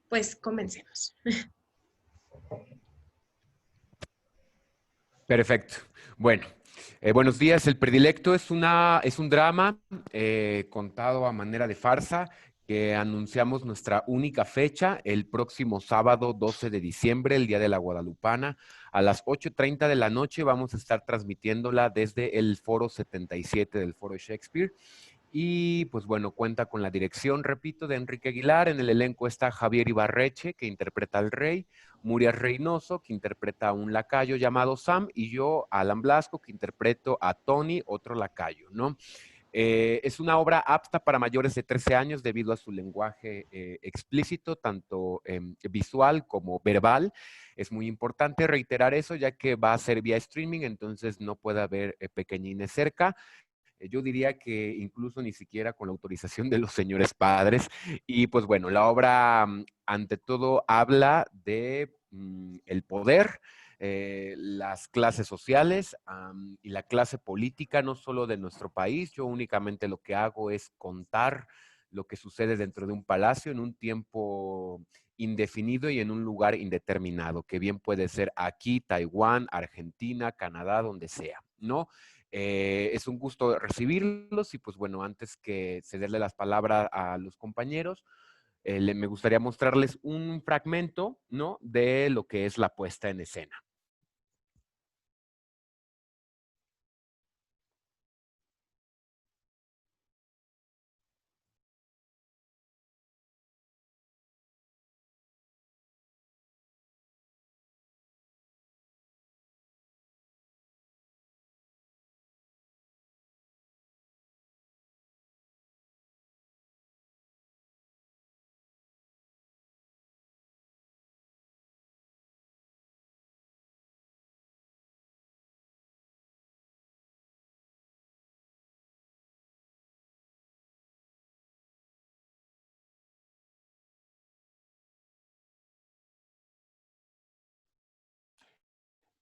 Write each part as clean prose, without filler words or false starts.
pues comencemos. Perfecto. Bueno, buenos días. El Predilecto es un drama contado a manera de farsa que anunciamos nuestra única fecha el próximo sábado 12 de diciembre, el Día de la Guadalupana. A las 8:30 de la noche vamos a estar transmitiéndola desde el Foro 77 del Foro Shakespeare. Y pues bueno, cuenta con la dirección, repito, de Enrique Aguilar. En el elenco está Javier Ibarreche, que interpreta al rey, Muriel Reynoso, que interpreta a un lacayo llamado Sam, y yo, Alan Blasco, que interpreto a Tony, otro lacayo, ¿no? Es una obra apta para mayores de 13 años debido a su lenguaje explícito, tanto visual como verbal. Es muy importante reiterar eso, ya que va a ser vía streaming, entonces no puede haber pequeñines cerca. Yo diría que incluso ni siquiera con la autorización de los señores padres. Y pues bueno, la obra ante todo habla de el poder, las clases sociales y la clase política, no solo de nuestro país. Yo únicamente lo que hago es contar lo que sucede dentro de un palacio en un tiempo indefinido y en un lugar indeterminado, que bien puede ser aquí, Taiwán, Argentina, Canadá, donde sea, ¿no? Es un gusto recibirlos y pues bueno, antes que cederle las palabras a los compañeros, me gustaría mostrarles un fragmento, ¿no? De lo que es la puesta en escena.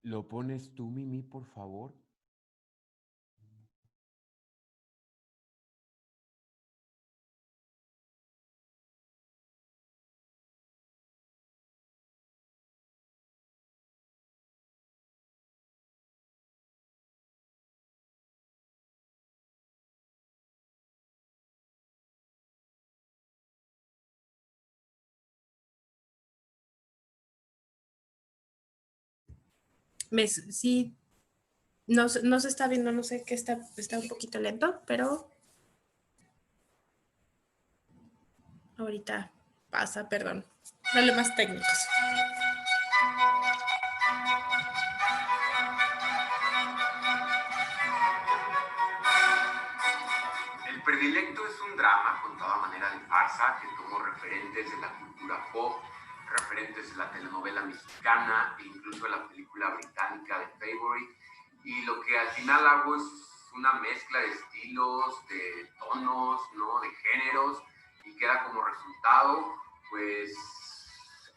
¿Lo pones tú, Mimi, por favor? Sí, no, no se está viendo, no sé qué está un poquito lento, pero ahorita pasa, perdón. Problemas técnicos. El Predilecto es un drama contado a manera de farsa que tomó referentes de la cultura pop, referentes de la telenovela mexicana e incluso de la película británica de Favorite. Y lo que al final hago es una mezcla de estilos, de tonos, ¿no? De géneros, y queda como resultado, pues,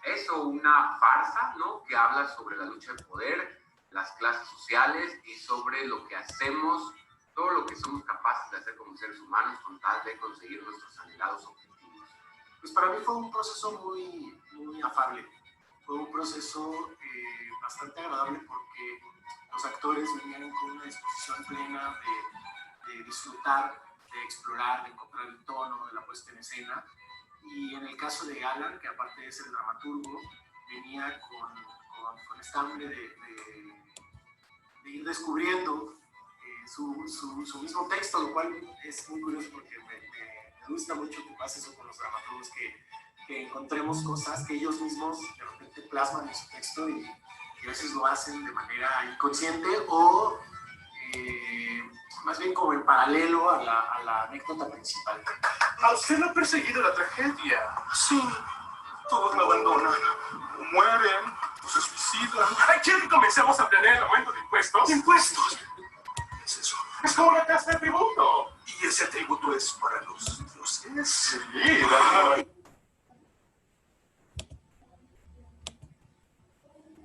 eso, una farsa, ¿no? Que habla sobre la lucha de poder, las clases sociales y sobre lo que hacemos, todo lo que somos capaces de hacer como seres humanos con tal de conseguir nuestros anhelados objetivos. Pues para mí fue un proceso muy afable. Fue un proceso bastante agradable porque los actores vinieron con una disposición plena de disfrutar, de explorar, de encontrar el tono de la puesta en escena. Y en el caso de Alan, que aparte de ser dramaturgo, venía con esta hambre de ir descubriendo su mismo texto, lo cual es muy curioso porque me gusta mucho que pase eso con los dramaturgos, que encontremos cosas que ellos mismos de repente plasman en su texto y a veces lo hacen de manera inconsciente o más bien como en paralelo a la anécdota principal. ¿A usted lo ha perseguido la tragedia? Sí, todos me abandonan, mueren, se suicidan. ¿Quiere que comencemos a planear el aumento de impuestos? ¿Impuestos? ¿Qué es eso? Es como una tasa de tributo. ¿Y ese tributo es para los dioses? Sí,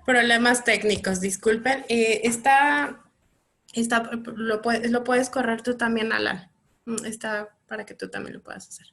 Problemas técnicos, disculpen. Lo puedes correr tú también, Alan. Está para que tú también lo puedas hacer.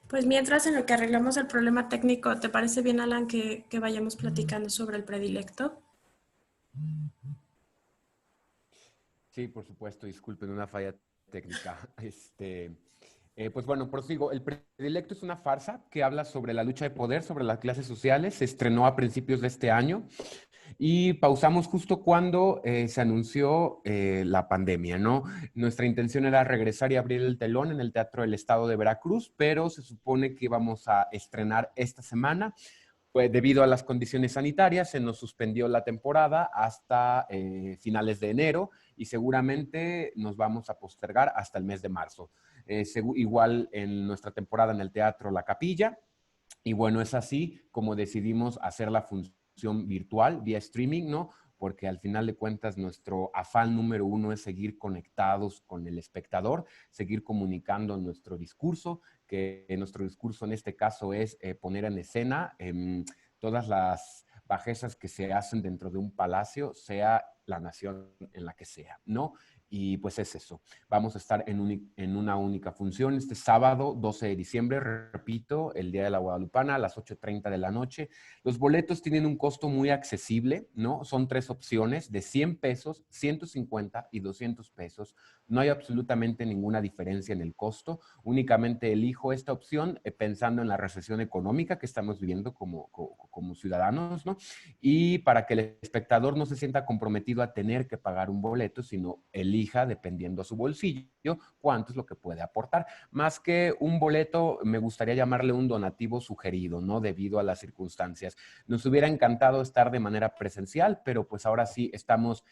Pues mientras en lo que arreglamos el problema técnico, ¿te parece bien, Alan, que vayamos platicando sobre el predilecto? Sí, por supuesto, disculpen, una falla técnica. Pues bueno, prosigo. El predilecto es una farsa que habla sobre la lucha de poder, sobre las clases sociales. Se estrenó a principios de este año y pausamos justo cuando se anunció la pandemia, ¿no? Nuestra intención era regresar y abrir el telón en el Teatro del Estado de Veracruz, pero se supone que íbamos a estrenar esta semana. Pues debido a las condiciones sanitarias, se nos suspendió la temporada hasta finales de enero y seguramente nos vamos a postergar hasta el mes de marzo. Igual en nuestra temporada en el Teatro La Capilla. Y bueno, es así como decidimos hacer la función virtual vía streaming, ¿no? Porque al final de cuentas nuestro afán número uno es seguir conectados con el espectador, seguir comunicando nuestro discurso, que nuestro discurso en este caso es poner en escena todas las bajezas que se hacen dentro de un palacio, sea la nación en la que sea, ¿no? Y pues es eso. Vamos a estar en una única función este sábado 12 de diciembre, repito, el Día de la Guadalupana a las 8:30 de la noche. Los boletos tienen un costo muy accesible, ¿no? Son 3 opciones de 100 pesos, 150 y 200 pesos. No hay absolutamente ninguna diferencia en el costo. Únicamente elijo esta opción pensando en la recesión económica que estamos viviendo como ciudadanos, ¿no? Y para que el espectador no se sienta comprometido a tener que pagar un boleto, sino elija, dependiendo a su bolsillo, cuánto es lo que puede aportar. Más que un boleto, me gustaría llamarle un donativo sugerido, ¿no? Debido a las circunstancias. Nos hubiera encantado estar de manera presencial, pero pues ahora sí estamos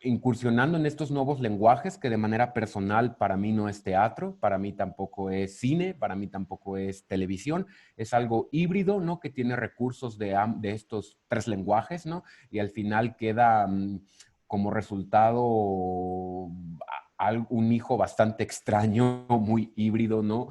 incursionando en estos nuevos lenguajes que de manera personal para mí no es teatro, para mí tampoco es cine, para mí tampoco es televisión, es algo híbrido, ¿no? Que tiene recursos de estos 3 lenguajes, ¿no? Y al final queda como resultado un hijo bastante extraño, muy híbrido, ¿no?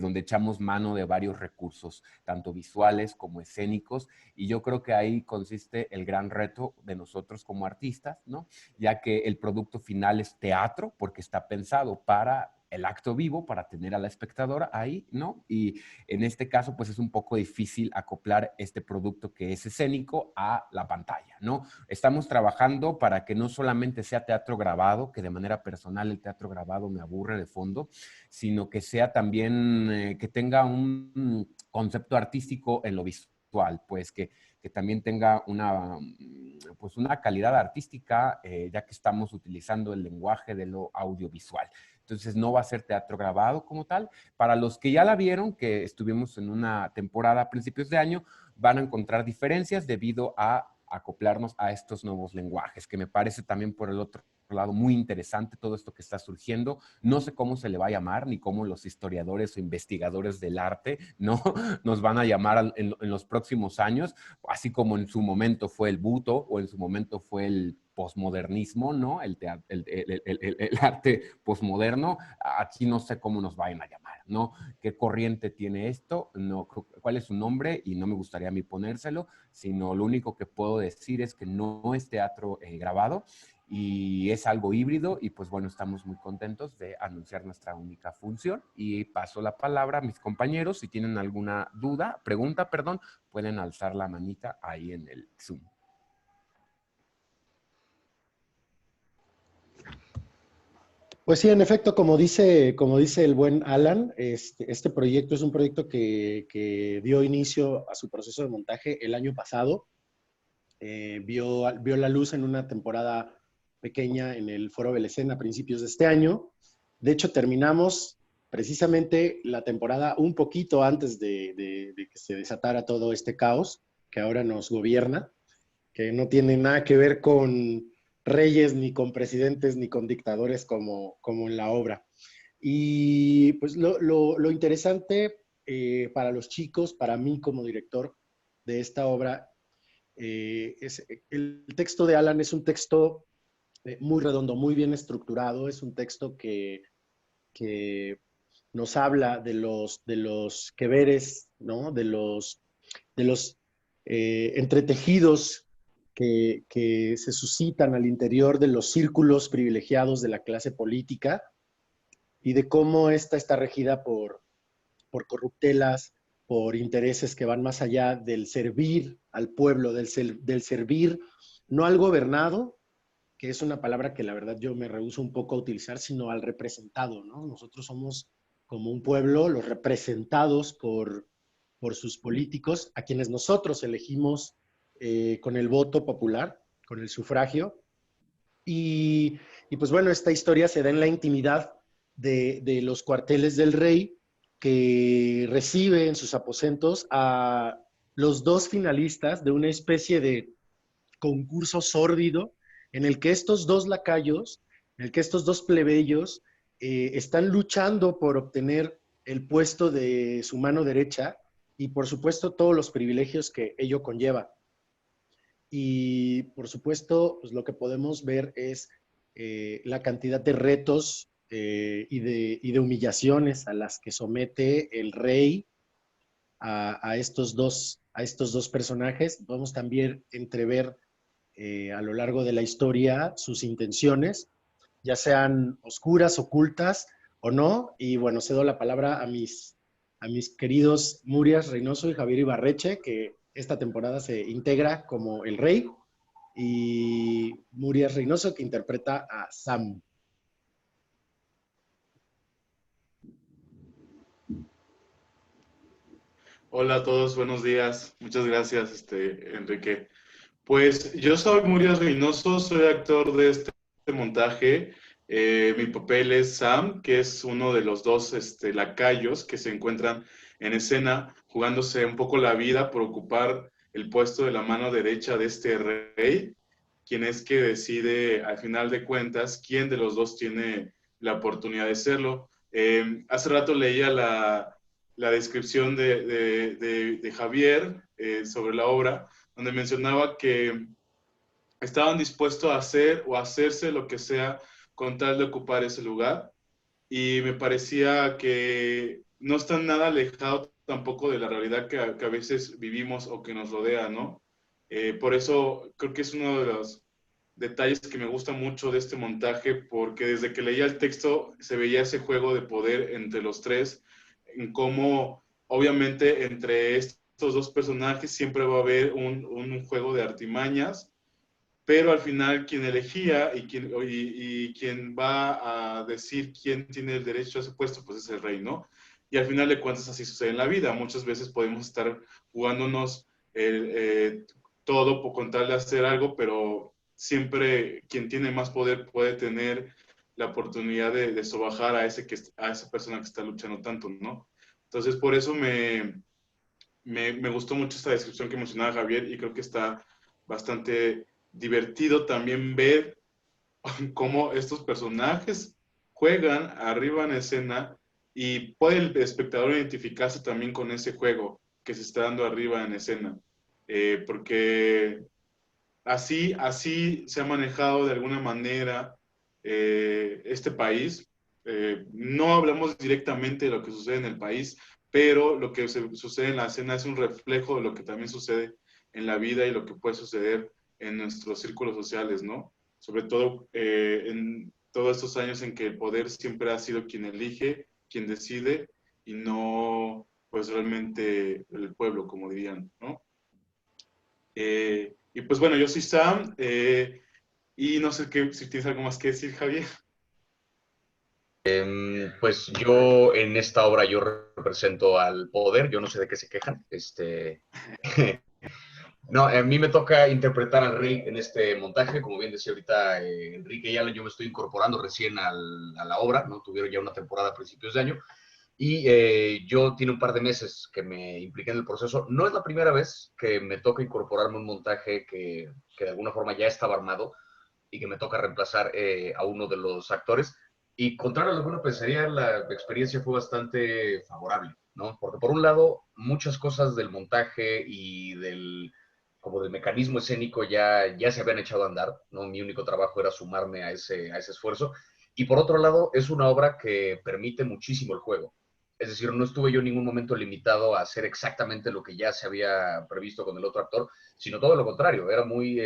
Donde echamos mano de varios recursos, tanto visuales como escénicos, y yo creo que ahí consiste el gran reto de nosotros como artistas, ¿no? Ya que el producto final es teatro, porque está pensado para el acto vivo, para tener a la espectadora ahí, ¿no? Y en este caso, pues es un poco difícil acoplar este producto que es escénico a la pantalla, ¿no? Estamos trabajando para que no solamente sea teatro grabado, que de manera personal el teatro grabado me aburre de fondo, sino que sea también, que tenga un concepto artístico en lo visual, pues que también tenga pues una calidad artística, ya que estamos utilizando el lenguaje de lo audiovisual. Entonces no va a ser teatro grabado como tal. Para los que ya la vieron, que estuvimos en una temporada a principios de año, van a encontrar diferencias debido a acoplarnos a estos nuevos lenguajes, que me parece también por el otro lado muy interesante todo esto que está surgiendo. No sé cómo se le va a llamar, ni cómo los historiadores o investigadores del arte, ¿no? Nos van a llamar en los próximos años, así como en su momento fue el buto o en su momento fue el posmodernismo, ¿no? El arte posmoderno. Aquí no sé cómo nos vayan a llamar, ¿no? ¿Qué corriente tiene esto? No, ¿cuál es su nombre? Y no me gustaría a mí ponérselo, sino lo único que puedo decir es que no es teatro grabado y es algo híbrido y pues bueno, estamos muy contentos de anunciar nuestra única función y paso la palabra a mis compañeros. Si tienen alguna duda, pregunta, perdón, pueden alzar la manita ahí en el Zoom. Pues sí, en efecto, como dice el buen Alan, este proyecto es un proyecto que dio inicio a su proceso de montaje el año pasado. Vio la luz en una temporada pequeña en el Foro Belecén a principios de este año. De hecho, terminamos precisamente la temporada un poquito antes de que se desatara todo este caos que ahora nos gobierna, que no tiene nada que ver con reyes, ni con presidentes, ni con dictadores como en la obra. Y pues lo interesante para los chicos, para mí como director de esta obra, el texto de Alan es un texto muy redondo, muy bien estructurado, es un texto que nos habla de los que veres, ¿no? de los entretejidos que se suscitan al interior de los círculos privilegiados de la clase política y de cómo esta está regida por corruptelas, por intereses que van más allá del servir al pueblo, del servir no al gobernado, que es una palabra que la verdad yo me rehúso un poco a utilizar, sino al representado, ¿no? Nosotros somos como un pueblo, los representados por sus políticos, a quienes nosotros elegimos con el voto popular, con el sufragio. Y pues bueno, esta historia se da en la intimidad de los cuarteles del rey, que recibe en sus aposentos a los dos finalistas de una especie de concurso sórdido en el que estos dos lacayos, en el que estos dos plebeyos están luchando por obtener el puesto de su mano derecha y por supuesto todos los privilegios que ello conlleva. Y por supuesto, pues lo que podemos ver es la cantidad de retos y de humillaciones a las que somete el rey a estos dos personajes. Podemos también entrever a lo largo de la historia sus intenciones, ya sean oscuras, ocultas o no. Y bueno, cedo la palabra a mis queridos Murias Reynoso y Javier Ibarreche, que esta temporada se integra como el rey, y Murias Reynoso, que interpreta a Sam. Hola a todos, buenos días. Muchas gracias, Enrique. Pues yo soy Murias Reynoso, soy actor de este montaje. Mi papel es Sam, que es uno de los dos lacayos que se encuentran en escena, jugándose un poco la vida por ocupar el puesto de la mano derecha de este rey, quien es que decide, al final de cuentas, quién de los dos tiene la oportunidad de serlo. Hace rato leía la descripción de Javier sobre la obra, donde mencionaba que estaban dispuestos a hacer o a hacerse lo que sea con tal de ocupar ese lugar. Y me parecía que no están nada alejado tampoco de la realidad que a veces vivimos o que nos rodea, ¿no? Por eso creo que es uno de los detalles que me gusta mucho de este montaje, porque desde que leía el texto se veía ese juego de poder entre los tres, en cómo obviamente entre estos dos personajes siempre va a haber un juego de artimañas, pero al final quien elegía y quien va a decir quién tiene el derecho a ese puesto, pues es el rey, ¿no? Y al final de cuentas así sucede en la vida. Muchas veces podemos estar jugándonos todo por tal de hacer algo, pero siempre quien tiene más poder puede tener la oportunidad de sobajar a esa persona que está luchando tanto, ¿no? Entonces, por eso me gustó mucho esta descripción que mencionaba Javier, y creo que está bastante divertido también ver cómo estos personajes juegan arriba en escena, y puede el espectador identificarse también con ese juego que se está dando arriba en escena, porque así se ha manejado de alguna manera este país. No hablamos directamente de lo que sucede en el país, pero lo que sucede en la escena es un reflejo de lo que también sucede en la vida y lo que puede suceder en nuestros círculos sociales, ¿no? Sobre todo en todos estos años en que el poder siempre ha sido quien elige, quien decide, y no pues realmente el pueblo, como dirían, ¿no? Y pues bueno, yo soy Sam, y no sé si tienes algo más que decir, Javier. Pues yo en esta obra yo represento al poder, yo no sé de qué se quejan. No, a mí me toca interpretar al rey en este montaje, como bien decía ahorita Enrique y Alan. Yo me estoy incorporando recién a la obra, ¿no? Tuvieron ya una temporada a principios de año, y yo tiene un par de meses que me impliqué en el proceso. No es la primera vez que me toca incorporarme a un montaje que de alguna forma ya estaba armado y que me toca reemplazar a uno de los actores. Y contrario a lo que uno pensaría, la experiencia fue bastante favorable, ¿no? Porque por un lado, muchas cosas del montaje y como del mecanismo escénico ya se habían echado a andar, ¿no? Mi único trabajo era sumarme a ese esfuerzo. Y por otro lado, es una obra que permite muchísimo el juego. Es decir, no estuve yo en ningún momento limitado a hacer exactamente lo que ya se había previsto con el otro actor, sino todo lo contrario. Era muy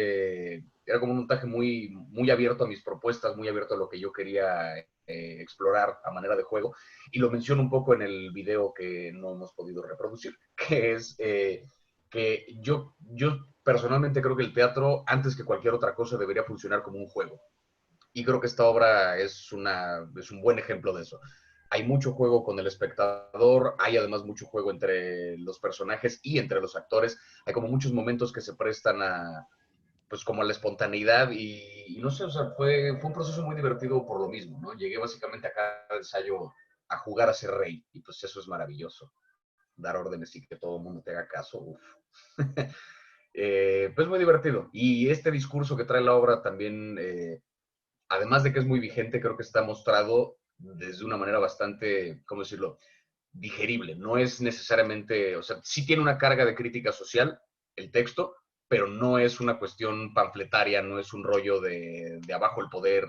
era como un montaje muy, muy abierto a mis propuestas, muy abierto a lo que yo quería explorar a manera de juego. Y lo menciono un poco en el video que no hemos podido reproducir, que es que yo personalmente creo que el teatro, antes que cualquier otra cosa, debería funcionar como un juego. Y creo que esta obra es un buen ejemplo de eso. Hay mucho juego con el espectador, hay además mucho juego entre los personajes y entre los actores. Hay como muchos momentos que se prestan a, pues como a la espontaneidad y no sé, o sea, fue un proceso muy divertido por lo mismo, ¿no? Llegué básicamente a cada ensayo a jugar a ser rey y pues eso es maravilloso. Dar órdenes y que todo el mundo te haga caso, uf. Pues muy divertido. Y este discurso que trae la obra también, además de que es muy vigente, creo que está mostrado desde una manera bastante, ¿cómo decirlo?, digerible. No es necesariamente, o sea, sí tiene una carga de crítica social el texto, pero no es una cuestión panfletaria, no es un rollo de abajo el poder,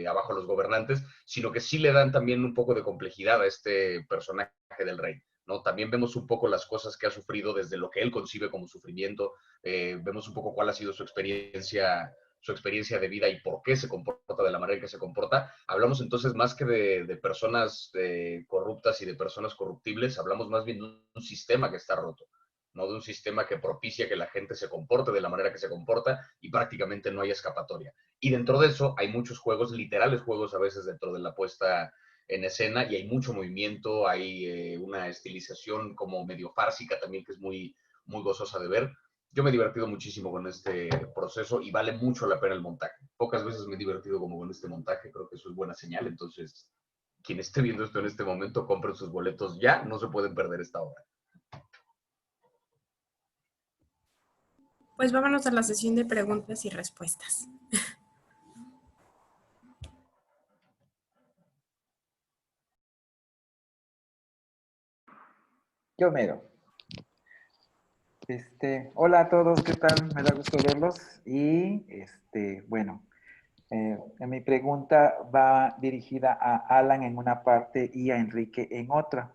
abajo los gobernantes, sino que sí le dan también un poco de complejidad a este personaje del rey. ¿No? También vemos un poco las cosas que ha sufrido desde lo que él concibe como sufrimiento, vemos un poco cuál ha sido su experiencia de vida y por qué se comporta de la manera en que se comporta. Hablamos entonces más que de personas corruptas y de personas corruptibles, hablamos más bien de un sistema que está roto, no de un sistema que propicia que la gente se comporte de la manera que se comporta y prácticamente no hay escapatoria. Y dentro de eso hay muchos juegos, literales juegos a veces dentro de la puesta en escena y hay mucho movimiento, hay una estilización como medio fársica también que es muy, muy gozosa de ver. Yo me he divertido muchísimo con este proceso y vale mucho la pena el montaje. Pocas veces me he divertido como con este montaje, creo que eso es buena señal. Entonces, quien esté viendo esto en este momento, compren sus boletos ya, no se pueden perder esta obra. Pues vámonos a la sesión de preguntas y respuestas. Yo mero. Hola a todos, ¿qué tal? Me da gusto verlos. Y bueno, mi pregunta va dirigida a Alan en una parte y a Enrique en otra.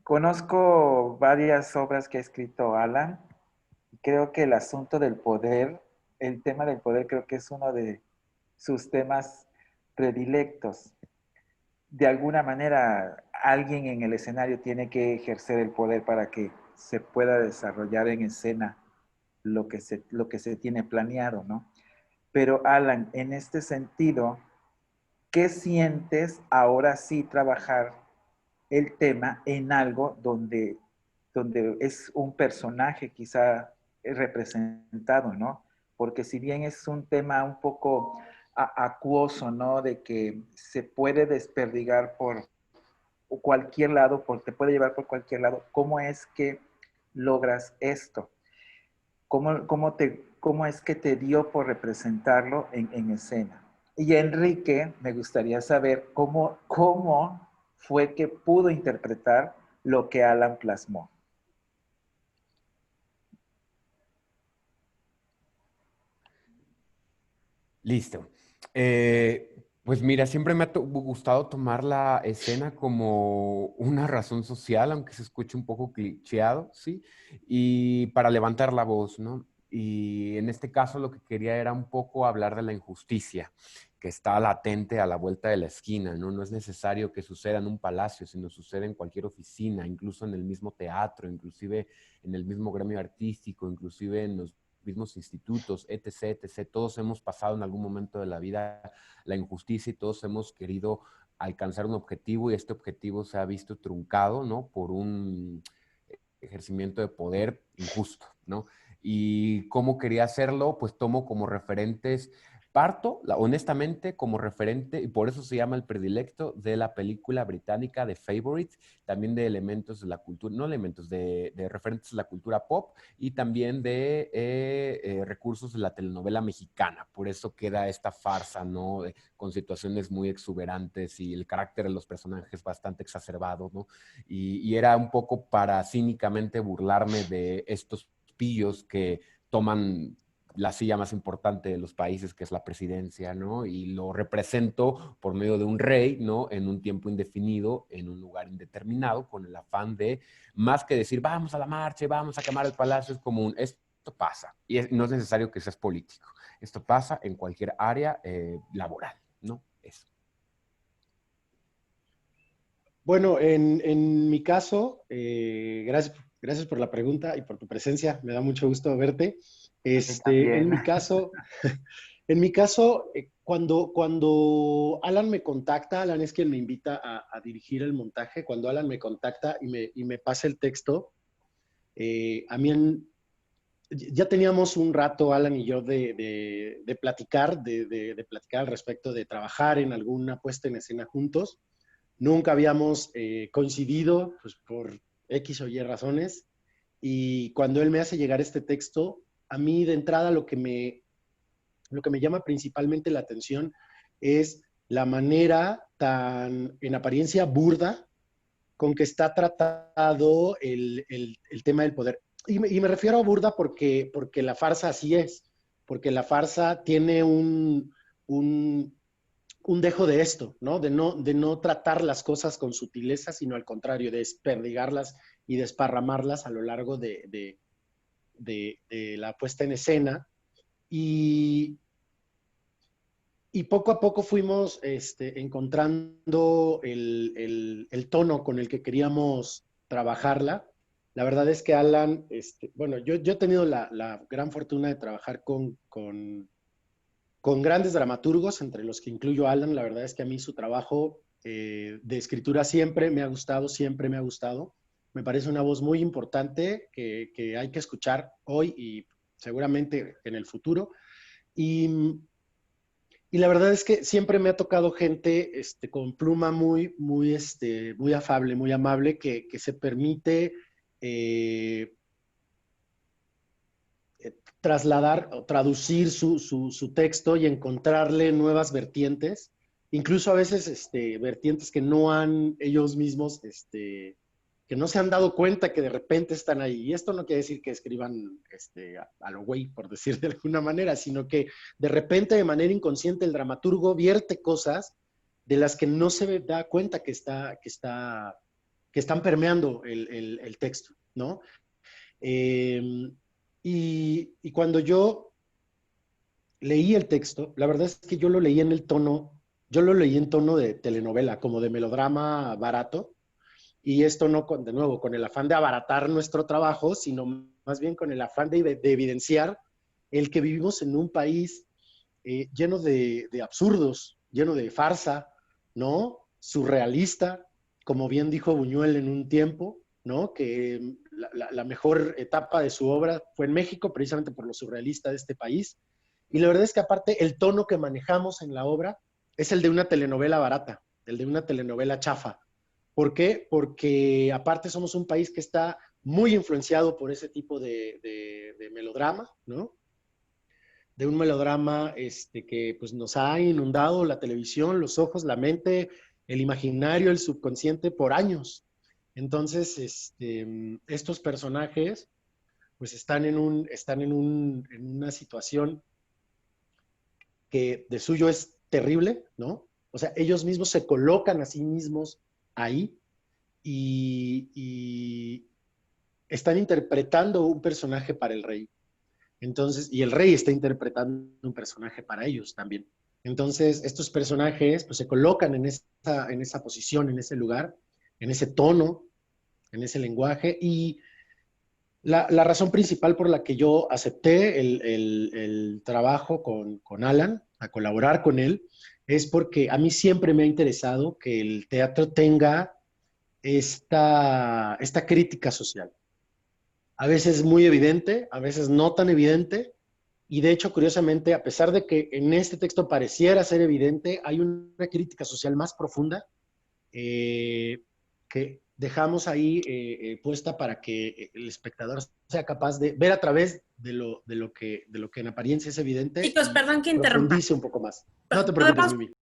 Conozco varias obras que ha escrito Alan. Creo que el asunto del poder, el tema del poder, creo que es uno de sus temas predilectos. De alguna manera, alguien en el escenario tiene que ejercer el poder para que se pueda desarrollar en escena lo que se tiene planeado, ¿no? Pero Alan, en este sentido, ¿qué sientes ahora sí trabajar el tema en algo donde es un personaje quizá representado, ¿no? Porque si bien es un tema un poco acuoso, ¿no? De que se puede desperdigar por cualquier lado, te puede llevar por cualquier lado, ¿cómo es que logras esto? ¿Cómo es que te dio por representarlo en escena? Y Enrique, me gustaría saber cómo fue que pudo interpretar lo que Alan plasmó. Listo. Pues mira, siempre me ha gustado tomar la escena como una razón social, aunque se escuche un poco clicheado, ¿sí? Y para levantar la voz, ¿no? Y en este caso lo que quería era un poco hablar de la injusticia que está latente a la vuelta de la esquina, ¿no? No es necesario que suceda en un palacio, sino sucede en cualquier oficina, incluso en el mismo teatro, inclusive en el mismo gremio artístico, inclusive en los mismos institutos, etc., etc. Todos hemos pasado en algún momento de la vida la injusticia y todos hemos querido alcanzar un objetivo y este objetivo se ha visto truncado, ¿no? Por un ejercimiento de poder injusto, ¿no? Y cómo quería hacerlo, pues tomo como referentes, honestamente, como referente, y por eso se llama el predilecto de la película británica de Favourite, también de elementos de la cultura, no elementos, de referentes de la cultura pop y también de recursos de la telenovela mexicana. Por eso queda esta farsa, ¿no? Con situaciones muy exuberantes y el carácter de los personajes bastante exacerbado, ¿no? Y era un poco para cínicamente burlarme de estos pillos que toman la silla más importante de los países, que es la presidencia, ¿no? Y lo represento por medio de un rey, ¿no? En un tiempo indefinido, en un lugar indeterminado, con el afán de, más que decir, vamos a la marcha, vamos a quemar el palacio, es como un, esto Esto pasa. Y no es necesario que seas político. Esto pasa en cualquier área laboral, ¿no? Eso. Bueno, en mi caso, gracias por la pregunta y por tu presencia. Me da mucho gusto verte. También. En mi caso, cuando Alan me contacta, Alan es quien me invita a dirigir el montaje. Cuando Alan me contacta y me pasa el texto, a mí ya teníamos un rato, Alan y yo, de platicar, de platicar al respecto de trabajar en alguna puesta en escena juntos. Nunca habíamos coincidido, pues por X o Y razones. Y cuando él me hace llegar este texto, a mí de entrada lo que me llama principalmente la atención es la manera tan, en apariencia, burda con que está tratado el tema del poder. Y me refiero a burda porque la farsa así es, porque la farsa tiene un dejo de esto, ¿no? De no tratar las cosas con sutileza, sino al contrario, de desperdigarlas y desparramarlas a lo largo de la puesta en escena. Y poco a poco fuimos encontrando el tono con el que queríamos trabajarla. La verdad es que Alan, bueno, yo he tenido la gran fortuna de trabajar con grandes dramaturgos, entre los que incluyo a Alan. La verdad es que a mí su trabajo de escritura siempre me ha gustado, siempre me ha gustado. Me parece una voz muy importante que hay que escuchar hoy y seguramente en el futuro. Y la verdad es que siempre me ha tocado gente con pluma muy afable, muy amable, que se permite trasladar o traducir su texto y encontrarle nuevas vertientes, incluso a veces vertientes que no han ellos mismos, que no se han dado cuenta que de repente están ahí. Y esto no quiere decir que escriban a lo güey, por decir de alguna manera, sino que de repente de manera inconsciente el dramaturgo vierte cosas de las que no se da cuenta que están permeando el texto, ¿no? Y cuando yo leí el texto, la verdad es que yo lo leí en tono de telenovela, como de melodrama barato, y esto no, de nuevo, con el afán de abaratar nuestro trabajo, sino más bien con el afán de evidenciar el que vivimos en un país lleno de absurdos, lleno de farsa, ¿no? Surrealista, como bien dijo Buñuel en un tiempo, ¿no? Que la mejor etapa de su obra fue en México, precisamente por lo surrealista de este país. Y la verdad es que aparte el tono que manejamos en la obra es el de una telenovela barata, el de una telenovela chafa. ¿Por qué? Porque aparte somos un país que está muy influenciado por ese tipo de melodrama, ¿no? De un melodrama que pues, nos ha inundado la televisión, los ojos, la mente, el imaginario, el subconsciente por años. Entonces, estos personajes pues están en una situación que de suyo es terrible, ¿no? O sea, ellos mismos se colocan a sí mismos ahí y están interpretando un personaje para el rey. Entonces, y el rey está interpretando un personaje para ellos también. Entonces, estos personajes pues, se colocan en esa posición, en ese lugar, en ese tono, en ese lenguaje. Y la razón principal por la que yo acepté el trabajo con Alan, a colaborar con él, es porque a mí siempre me ha interesado que el teatro tenga esta crítica social. A veces muy evidente, a veces no tan evidente, y de hecho, curiosamente, a pesar de que en este texto pareciera ser evidente, hay una crítica social más profunda que dejamos ahí puesta para que el espectador sea capaz de ver a través de lo que en apariencia es evidente. Chicos, perdón que interrumpa. Profundice un poco más. No te preocupes, Mimi.